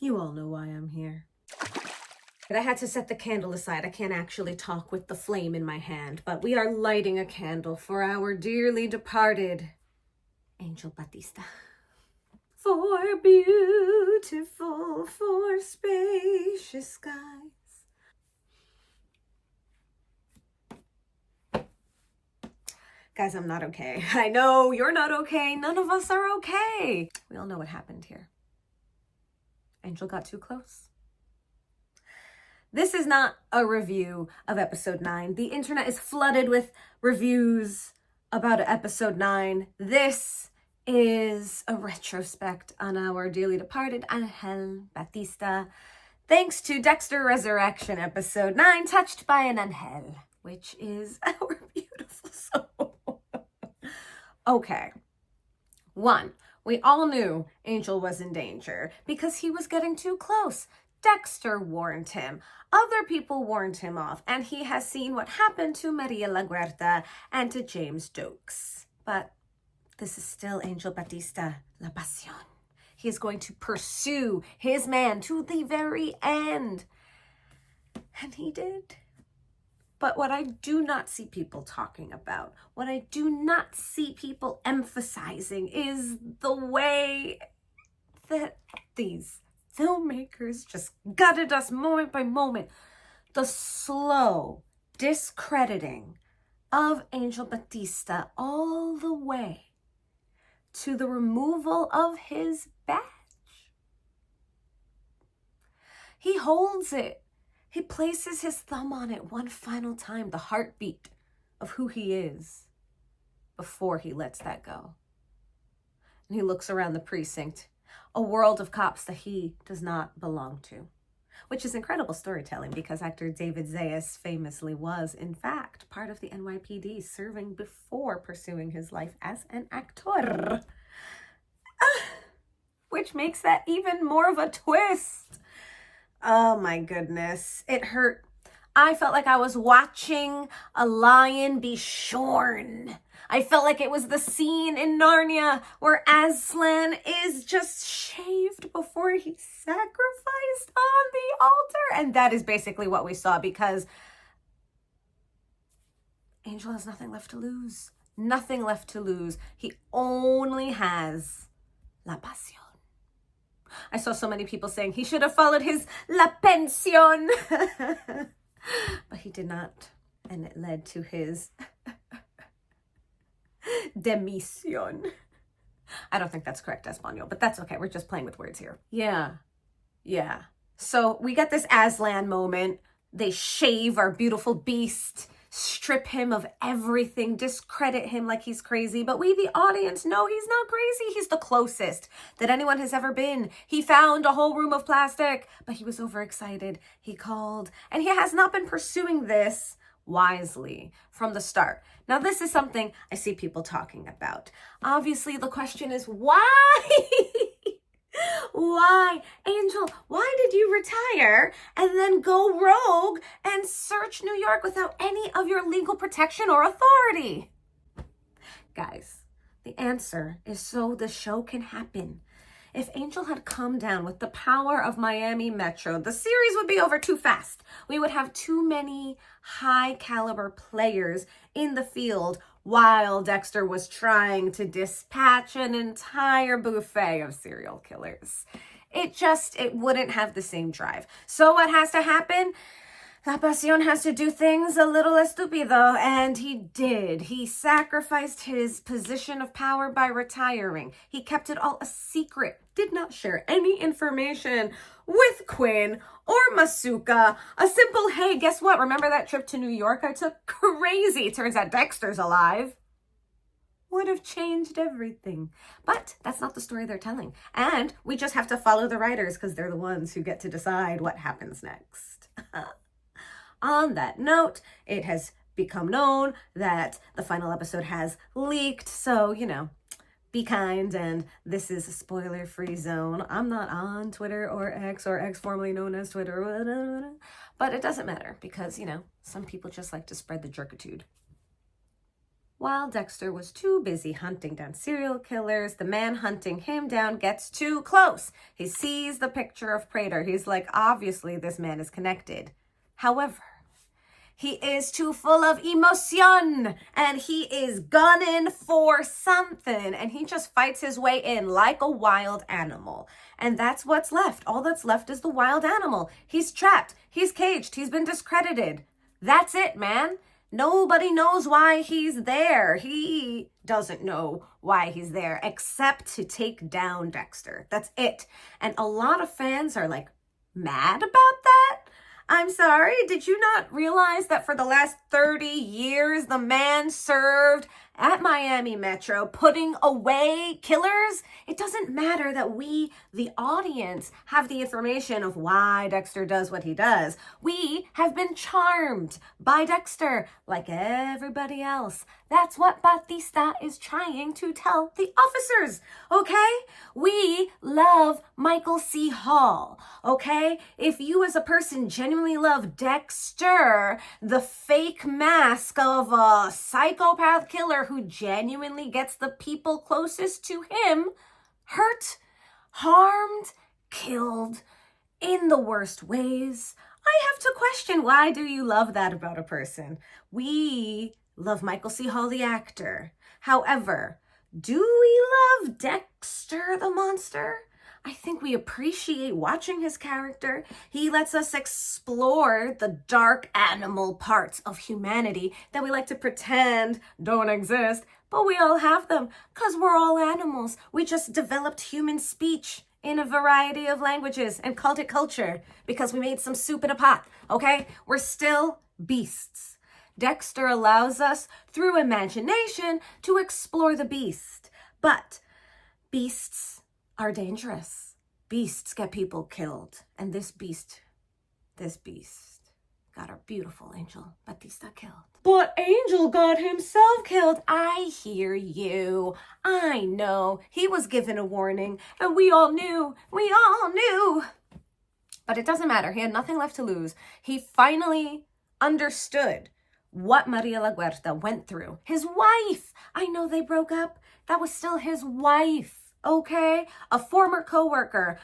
You all know why I'm here. But I had to set the candle aside. I can't actually talk with the flame in my hand, but we are lighting a candle for our dearly departed Ángel Batista. For beautiful, for spacious skies. Guys, I'm not okay. I know you're not okay. None of us are okay. We all know what happened here. Ángel got too close. This is not a review of episode 9. The internet is flooded with reviews about episode 9. This is a retrospect on our dearly departed Ángel Batista. Thanks to Dexter Resurrection episode 9, Touched by an Ángel, which is our beautiful soul. Okay. 1, we all knew Ángel was in danger because he was getting too close. Dexter warned him. Other people warned him off, and he has seen what happened to Maria LaGuerta and to James Dokes. But this is still Ángel Batista, La Pasión. He is going to pursue his man to the very end. And he did. But what I do not see people talking about, what I do not see people emphasizing is the way that these filmmakers just gutted us moment by moment. The slow discrediting of Ángel Batista all the way to the removal of his badge. He holds it. He places his thumb on it one final time, the heartbeat of who he is, before he lets that go. And he looks around the precinct, a world of cops that he does not belong to, which is incredible storytelling because actor David Zayas famously was, in fact, part of the NYPD, serving before pursuing his life as an actor. Which makes that even more of a twist. Oh my goodness, it hurt. I felt like I was watching a lion be shorn. I felt like it was the scene in Narnia where Aslan is just shaved before he's sacrificed on the altar. And that is basically what we saw because Ángel has nothing left to lose. Nothing left to lose. He only has La Pasión. I saw so many people saying he should have followed his La Pensión. But he did not. And it led to his Demisión. I don't think that's correct Espanol, but that's okay. We're just playing with words here. Yeah. So we get this Aslan moment. They shave our beautiful beast, strip him of everything, discredit him like he's crazy. But we, the audience, know he's not crazy. He's the closest that anyone has ever been. He found a whole room of plastic, but he was overexcited. He called, and he has not been pursuing this wisely from the start. Now, this is something I see people talking about. Obviously, the question is, why? Why, Ángel, why did you retire and then go rogue and search New York without any of your legal protection or authority? Guys, the answer is so the show can happen. If Ángel had come down with the power of Miami Metro, the series would be over too fast. We would have too many high caliber players in the field while Dexter was trying to dispatch an entire buffet of serial killers. It wouldn't have the same drive. So what has to happen? La Pasión has to do things a little estúpido, and he did. He sacrificed his position of power by retiring. He kept it all a secret, did not share any information with Quinn or Masuka. A simple, hey, guess what? Remember that trip to New York I took? Crazy. Turns out Dexter's alive. Would have changed everything. But that's not the story they're telling. And we just have to follow the writers because they're the ones who get to decide what happens next. On that note, it has become known that the final episode has leaked. So, be kind, and this is a spoiler-free zone. I'm not on Twitter or X formerly known as Twitter, but it doesn't matter because, some people just like to spread the jerkitude. While Dexter was too busy hunting down serial killers, the man hunting him down gets too close. He sees the picture of Prater. He's like, obviously this man is connected. However, he is too full of emotion and he is gunning for something and he just fights his way in like a wild animal. And that's what's left. All that's left is the wild animal. He's trapped. He's caged. He's been discredited. That's it, man. Nobody knows why he's there. He doesn't know why he's there except to take down Dexter. That's it. And a lot of fans are like mad about that. I'm sorry, did you not realize that for the last 30 years, the man served at Miami Metro putting away killers? It doesn't matter that we, the audience, have the information of why Dexter does what he does. We have been charmed by Dexter like everybody else. That's what Batista is trying to tell the officers, okay? We love Michael C. Hall, okay? If you as a person genuinely love Dexter, the fake mask of a psychopath killer who genuinely gets the people closest to him hurt, harmed, killed in the worst ways, I have to question, why do you love that about a person? We love Michael C. Hall, the actor. However, do we love Dexter, the monster? I think we appreciate watching his character. He lets us explore the dark animal parts of humanity that we like to pretend don't exist, but we all have them because we're all animals. We just developed human speech in a variety of languages and called it culture because we made some soup in a pot, okay? We're still beasts. Dexter allows us, through imagination, to explore the beast. But beasts are dangerous. Beasts get people killed. And this beast got our beautiful Angel Batista killed. But Angel got himself killed. I hear you. I know. He was given a warning, and we all knew. We all knew. But it doesn't matter. He had nothing left to lose. He finally understood what Maria LaGuerta went through. His wife. I know they broke up. That was still his wife, okay? A former coworker.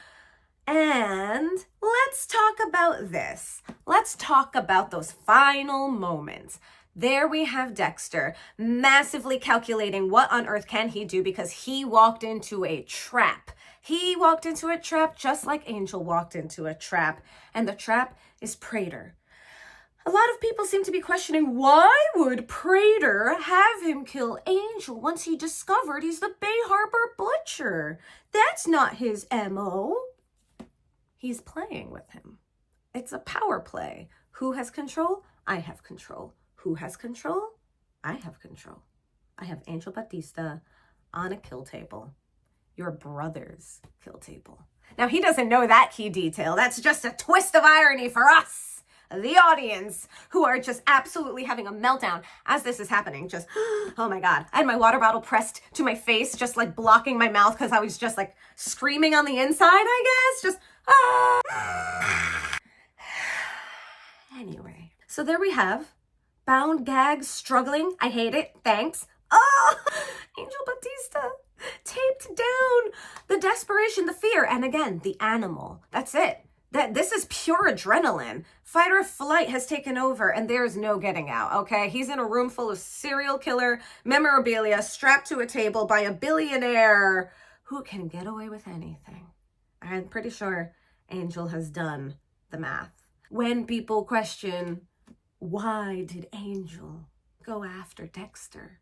And let's talk about this. Let's talk about those final moments. There we have Dexter massively calculating what on earth can he do because he walked into a trap. He walked into a trap just like Angel walked into a trap. And the trap is Prater. A lot of people seem to be questioning, why would Prater have him kill Angel once he discovered he's the Bay Harbor Butcher? That's not his MO. He's playing with him. It's a power play. Who has control? I have control. Who has control? I have control. I have Angel Batista on a kill table. Your brother's kill table. Now, he doesn't know that key detail. That's just a twist of irony for us, the audience, who are just absolutely having a meltdown as this is happening. Just, oh my God. I had my water bottle pressed to my face, just like blocking my mouth because I was just like screaming on the inside, I guess. Just, ah. Anyway, so there we have bound, gagged, struggling. I hate it. Thanks. Oh, Angel Batista taped down. The desperation, the fear, and again, the animal. That's it. This is pure adrenaline. Fight or flight has taken over and there's no getting out, okay? He's in a room full of serial killer memorabilia strapped to a table by a billionaire who can get away with anything. I'm pretty sure Angel has done the math. When people question, why did Angel go after Dexter?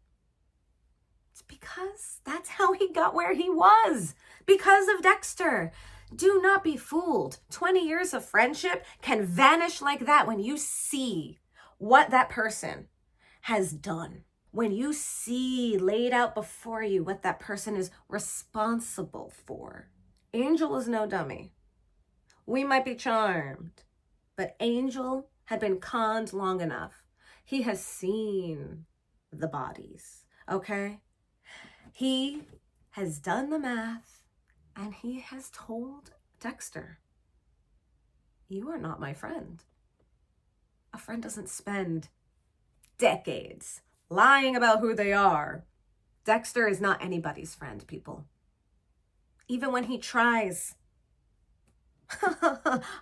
It's because that's how he got where he was. Because of Dexter. Do not be fooled. 20 years of friendship can vanish like that when you see what that person has done. When you see laid out before you what that person is responsible for. Angel is no dummy. We might be charmed, but Angel had been conned long enough. He has seen the bodies, okay? He has done the math. And he has told Dexter, you are not my friend. A friend doesn't spend decades lying about who they are. Dexter is not anybody's friend, people. Even when he tries.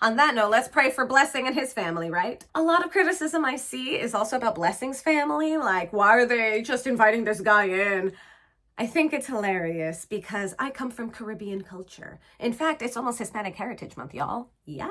On that note, let's pray for Blessing and his family, right? A lot of criticism I see is also about Blessing's family. Like, why are they just inviting this guy in? I think it's hilarious because I come from Caribbean culture. In fact, it's almost Hispanic Heritage Month, y'all. Yeah.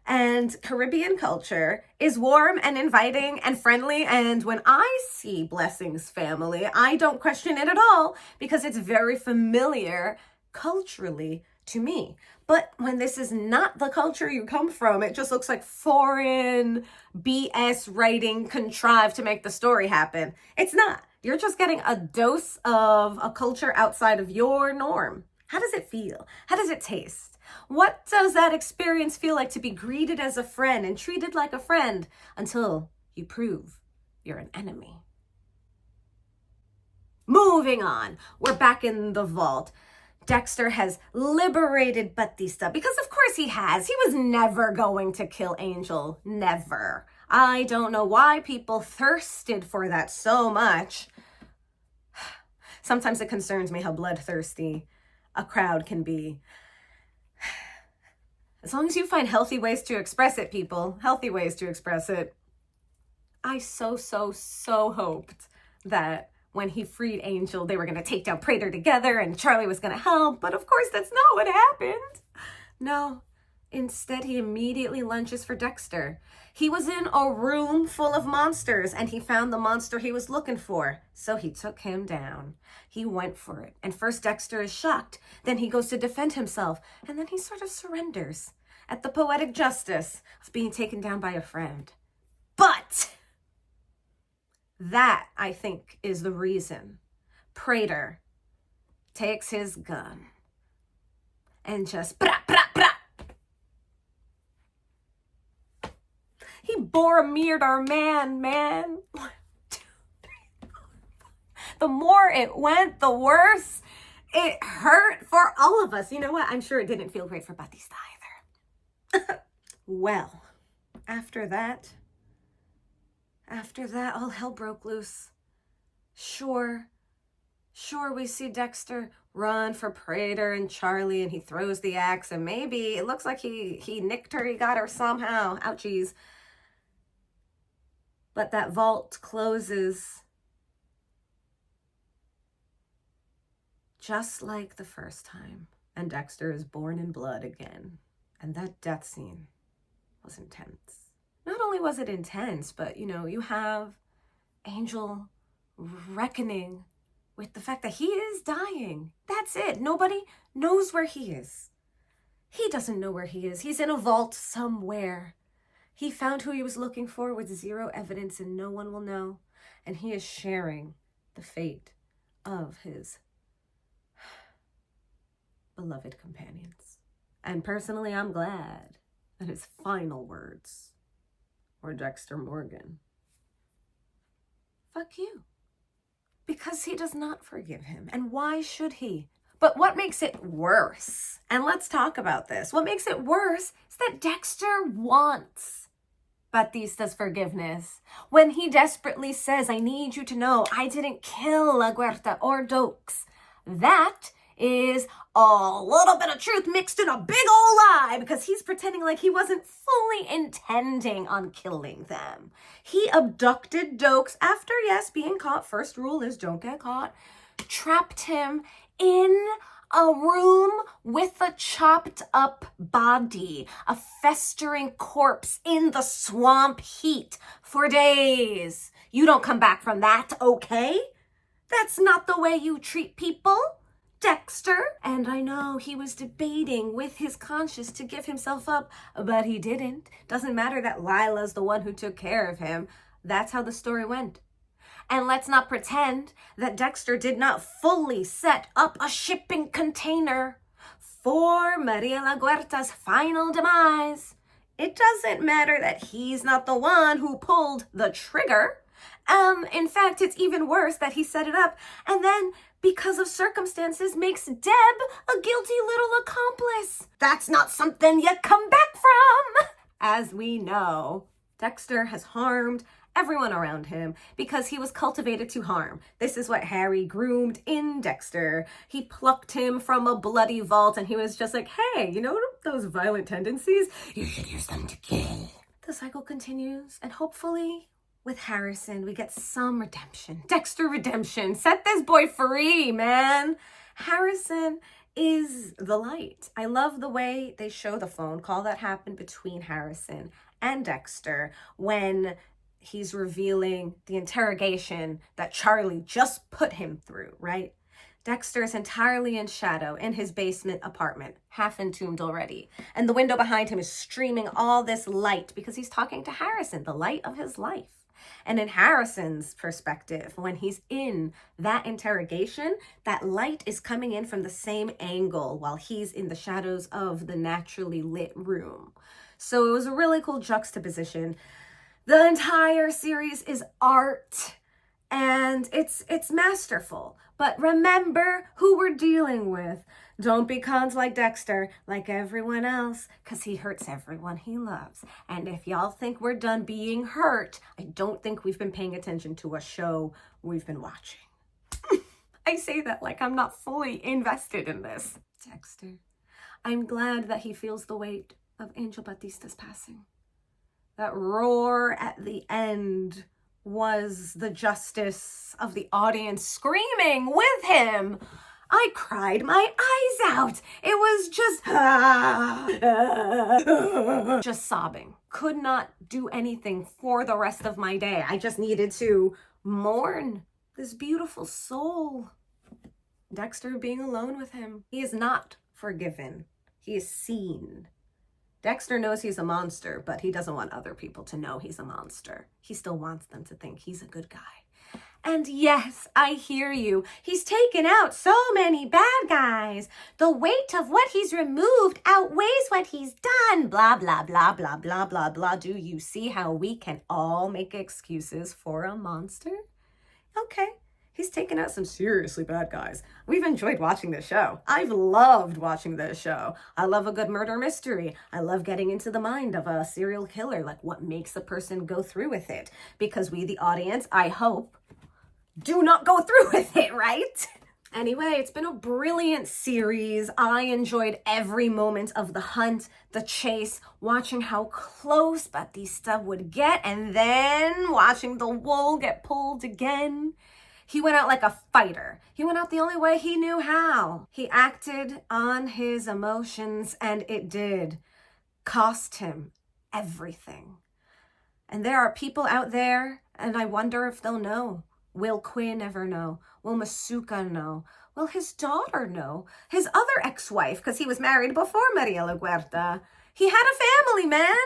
And Caribbean culture is warm and inviting and friendly. And when I see Blessing's family, I don't question it at all because it's very familiar culturally to me. But when this is not the culture you come from, it just looks like foreign BS writing contrived to make the story happen. It's not. You're just getting a dose of a culture outside of your norm. How does it feel? How does it taste? What does that experience feel like to be greeted as a friend and treated like a friend until you prove you're an enemy? Moving on. We're back in the vault. Dexter has liberated Batista because of course he has. He was never going to kill Ángel. Never. I don't know why people thirsted for that so much. Sometimes it concerns me how bloodthirsty a crowd can be. As long as you find healthy ways to express it, people, healthy ways to express it. I so hoped that when he freed Ángel, they were going to take down Prater together and Charlie was going to help. But of course, that's not what happened. No, instead, he immediately lunges for Dexter. He was in a room full of monsters and he found the monster he was looking for. So he took him down. He went for it. And first Dexter is shocked. Then he goes to defend himself. And then he sort of surrenders at the poetic justice of being taken down by a friend. But that, I think, is the reason Prater takes his gun and just he BOROMIR'D our man. 1, 2, 3, 4. The more it went, the worse it hurt for all of us. You know what? I'm sure it didn't feel great for Batista either. Well, after that, all hell broke loose. Sure, we see Dexter run for Prater and Charlie, and he throws the axe, and maybe it looks like he nicked her, he got her somehow. Ouchies. But that vault closes just like the first time, and Dexter is born in blood again. And that death scene was intense. Not only was it intense, but, you have Ángel reckoning with the fact that he is dying. That's it. Nobody knows where he is. He doesn't know where he is. He's in a vault somewhere. He found who he was looking for with zero evidence and no one will know. And he is sharing the fate of his beloved companions. And personally, I'm glad that his final words were Dexter Morgan. Fuck you. Because he does not forgive him. And why should he? But what makes it worse, and let's talk about this, what makes it worse is that Dexter wants Batista's forgiveness. When he desperately says, I need you to know I didn't kill La Huerta or Dokes. That is a little bit of truth mixed in a big old lie because he's pretending like he wasn't fully intending on killing them. He abducted Dokes after, yes, being caught. First rule is don't get caught. Trapped him in a room with a chopped up body, a festering corpse in the swamp heat for days. You don't come back from that, okay? That's not the way you treat people, Dexter. And I know he was debating with his conscience to give himself up, but he didn't. Doesn't matter that Lila's the one who took care of him. That's how the story went. And let's not pretend that Dexter did not fully set up a shipping container for Maria La Huerta's final demise. It doesn't matter that he's not the one who pulled the trigger. In fact, it's even worse that he set it up and then, because of circumstances, makes Deb a guilty little accomplice. That's not something you come back from. As we know, Dexter has harmed everyone around him, because he was cultivated to harm. This is what Harry groomed in Dexter. He plucked him from a bloody vault, and he was just like, hey, you know those violent tendencies? You should use them to kill. The cycle continues, and hopefully with Harrison, we get some redemption. Dexter redemption. Set this boy free, man. Harrison is the light. I love the way they show the phone call that happened between Harrison and Dexter when he's revealing the interrogation that Charlie just put him through, right? Dexter is entirely in shadow in his basement apartment, half entombed already. And the window behind him is streaming all this light because he's talking to Harrison, the light of his life. And in Harrison's perspective, when he's in that interrogation, that light is coming in from the same angle while he's in the shadows of the naturally lit room. So it was a really cool juxtaposition. The entire series is art and it's masterful. But remember who we're dealing with. Don't be cons like Dexter, like everyone else, because he hurts everyone he loves. And if y'all think we're done being hurt, I don't think we've been paying attention to a show we've been watching. I say that like I'm not fully invested in this. Dexter, I'm glad that he feels the weight of Angel Batista's passing. That roar at the end was the justice of the audience screaming with him. I cried my eyes out. It was just sobbing. Could not do anything for the rest of my day. I just needed to mourn this beautiful soul. Dexter being alone with him. He is not forgiven. He is seen. Dexter knows he's a monster, but he doesn't want other people to know he's a monster. He still wants them to think he's a good guy. And yes, I hear you. He's taken out so many bad guys. The weight of what he's removed outweighs what he's done. Blah, blah, blah, blah, blah, blah, blah. Do you see how we can all make excuses for a monster? Okay. He's taken out some seriously bad guys. We've enjoyed watching this show. I've loved watching this show. I love a good murder mystery. I love getting into the mind of a serial killer, like what makes a person go through with it. Because we, the audience, I hope, do not go through with it, right? Anyway, it's been a brilliant series. I enjoyed every moment of the hunt, the chase, watching how close Batista would get, and then watching the wool get pulled again. He went out like a fighter. He went out the only way he knew how. He acted on his emotions, and it did cost him everything. And there are people out there, and I wonder if they'll know. Will Quinn ever know? Will Masuka know? Will his daughter know? His other ex-wife, because he was married before Maria Huerta. He had a family, man.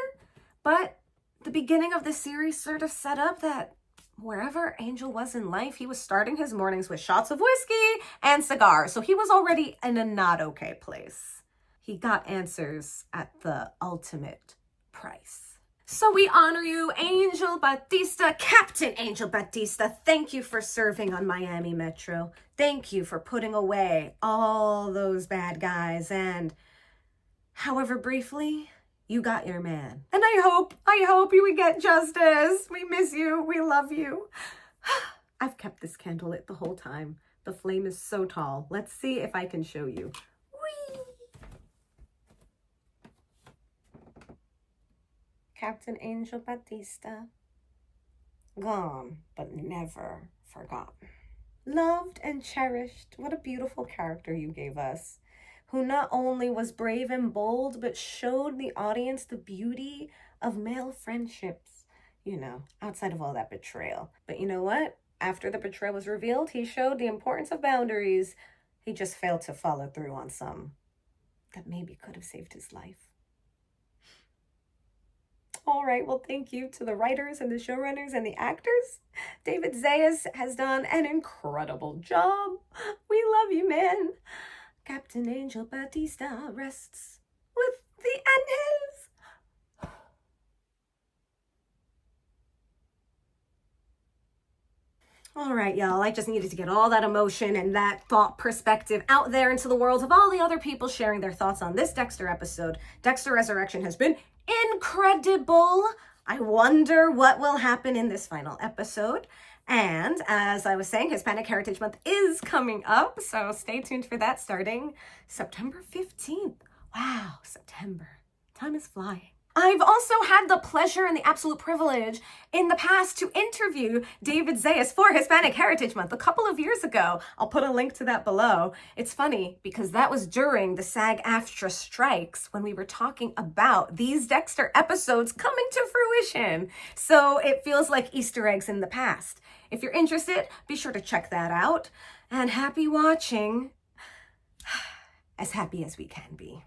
But the beginning of the series sort of set up that wherever Angel was in life, he was starting his mornings with shots of whiskey and cigars. So he was already in a not okay place. He got answers at the ultimate price. So we honor you, Angel Batista, Captain Angel Batista. Thank you for serving on Miami Metro. Thank you for putting away all those bad guys. And however briefly, you got your man. And I hope you would get justice. We miss you. We love you. I've kept this candle lit the whole time. The flame is so tall. Let's see if I can show you. Whee! Captain Angel Batista. Gone, but never forgotten. Loved and cherished. What a beautiful character you gave us. Who not only was brave and bold, but showed the audience the beauty of male friendships, you know, outside of all that betrayal. But you know what? After the betrayal was revealed, he showed the importance of boundaries. He just failed to follow through on some that maybe could have saved his life. All right, well, thank you to the writers and the showrunners and the actors. David Zayas has done an incredible job. We love you, man. Captain Angel Batista rests with the Ángels. All right, y'all, I just needed to get all that emotion and that thought perspective out there into the world of all the other people sharing their thoughts on this Dexter episode. Dexter Resurrection has been incredible. I wonder what will happen in this final episode. And as I was saying, Hispanic Heritage Month is coming up, so stay tuned for that starting September 15th. Wow, September. Time is flying. I've also had the pleasure and the absolute privilege in the past to interview David Zayas for Hispanic Heritage Month a couple of years ago. I'll put a link to that below. It's funny because that was during the SAG-AFTRA strikes when we were talking about these Dexter episodes coming to fruition. So it feels like Easter eggs in the past. If you're interested, be sure to check that out. And happy watching. As happy as we can be.